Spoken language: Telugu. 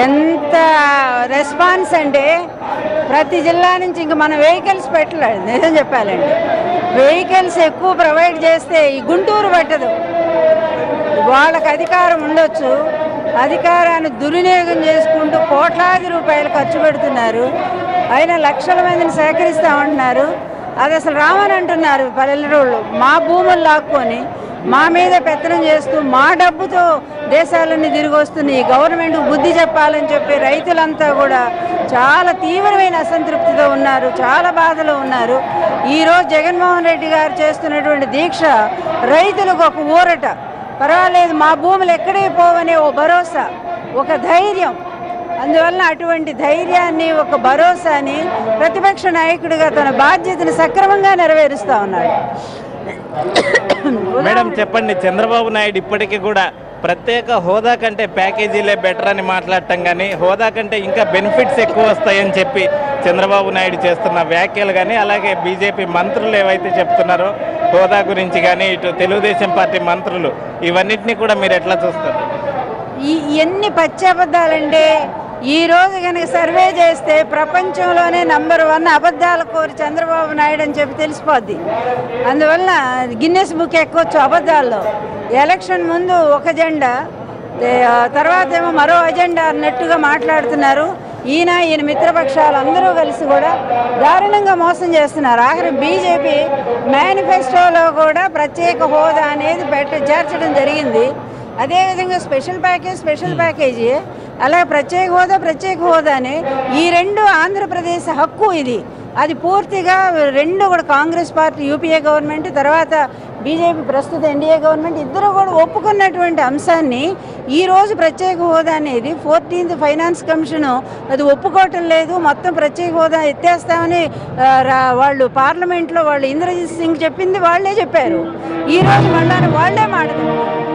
ఎంత రెస్పాన్స్ అంటే ప్రతి జిల్లా నుంచి ఇంక మన వెహికల్స్ పెట్టలేదు. నిజం చెప్పాలండి, వెహికల్స్ ఎక్కువ ప్రొవైడ్ చేస్తే ఈ గుంటూరు పట్టదు. వాళ్ళకి అధికారం ఉండొచ్చు, అధికారాన్ని దుర్వినియోగం చేసుకుంటూ కోట్లాది రూపాయలు ఖర్చు పెడుతున్నారు. అయినా లక్షల మందిని సేకరిస్తామంటున్నారు. అది అసలు రామని అంటున్నారు. పల్లెటూళ్ళు మా భూములు లాక్కొని మా మీద పెత్తనం చేస్తూ మా డబ్బుతో దేశాలన్నీ తిరిగి వస్తున్న ఈ గవర్నమెంట్కు బుద్ధి చెప్పాలని చెప్పి రైతులంతా కూడా చాలా తీవ్రమైన అసంతృప్తితో ఉన్నారు, చాలా బాధలో ఉన్నారు. ఈరోజు జగన్మోహన్ రెడ్డి గారు చేస్తున్నటువంటి దీక్ష రైతులకు ఒక ఊరట. పర్వాలేదు, మా భూములు ఎక్కడికి పోవనే ఓ భరోసా, ఒక ధైర్యం. అందువలన అటువంటి ధైర్యాన్ని, ఒక భరోసాని ప్రతిపక్ష నాయకుడిగా తన బాధ్యతను సక్రమంగా నెరవేరుస్తూ ఉన్నాడు. మేడం చెప్పండి, చంద్రబాబు నాయుడు ఇప్పటికీ కూడా ప్రత్యేక హోదా కంటే ప్యాకేజీలే బెటర్ అని మాట్లాడటం కానీ, హోదా కంటే ఇంకా బెనిఫిట్స్ ఎక్కువ వస్తాయని చెప్పి చంద్రబాబు నాయుడు చేస్తున్న వ్యాఖ్యలు కానీ, అలాగే బీజేపీ మంత్రులు ఏవైతే చెప్తున్నారో హోదా గురించి కానీ, ఇటు తెలుగుదేశం పార్టీ మంత్రులు, ఇవన్నిటినీ కూడా మీరు ఎట్లా చూస్తారు? ఎన్ని పచ్చబద్దాలంటే ఈరోజు కనుక సర్వే చేస్తే ప్రపంచంలోనే నంబర్ 1 అబద్ధాల కోరి చంద్రబాబు నాయుడు అని చెప్పి తెలిసిపోద్ది. అందువలన గిన్నెస్ బుక్ ఎక్కొచ్చు అబద్ధాల్లో. ఎలక్షన్ ముందు ఒక అజెండా, తర్వాత ఏమో మరో అజెండా అన్నట్టుగా మాట్లాడుతున్నారు. ఈయన మిత్రపక్షాలు అందరూ కలిసి కూడా దారుణంగా మోసం చేస్తున్నారు. ఆఖరి బీజేపీ మేనిఫెస్టోలో కూడా ప్రత్యేక హోదా అనేది చేర్చడం జరిగింది. అదేవిధంగా స్పెషల్ ప్యాకేజీ, అలాగే ప్రత్యేక హోదానే ఈ రెండు ఆంధ్రప్రదేశ్ హక్కు. ఇది అది పూర్తిగా రెండు కూడా కాంగ్రెస్ పార్టీ యూపీఏ గవర్నమెంట్, తర్వాత బీజేపీ ప్రస్తుత ఎన్డీఏ గవర్నమెంట్ ఇద్దరు కూడా ఒప్పుకున్నటువంటి అంశాన్ని ఈరోజు ప్రత్యేక హోదా అనేది 14th ఫైనాన్స్ కమిషన్ అది ఒప్పుకోవటం లేదు. మొత్తం ప్రత్యేక హోదా ఎత్తేస్తామని వాళ్ళు పార్లమెంట్లో వాళ్ళు ఇంద్రజిత్ సింగ్ చెప్పింది వాళ్ళే చెప్పారు. ఈరోజు మళ్ళీ వాళ్ళే మాట్లాడుతున్నారు.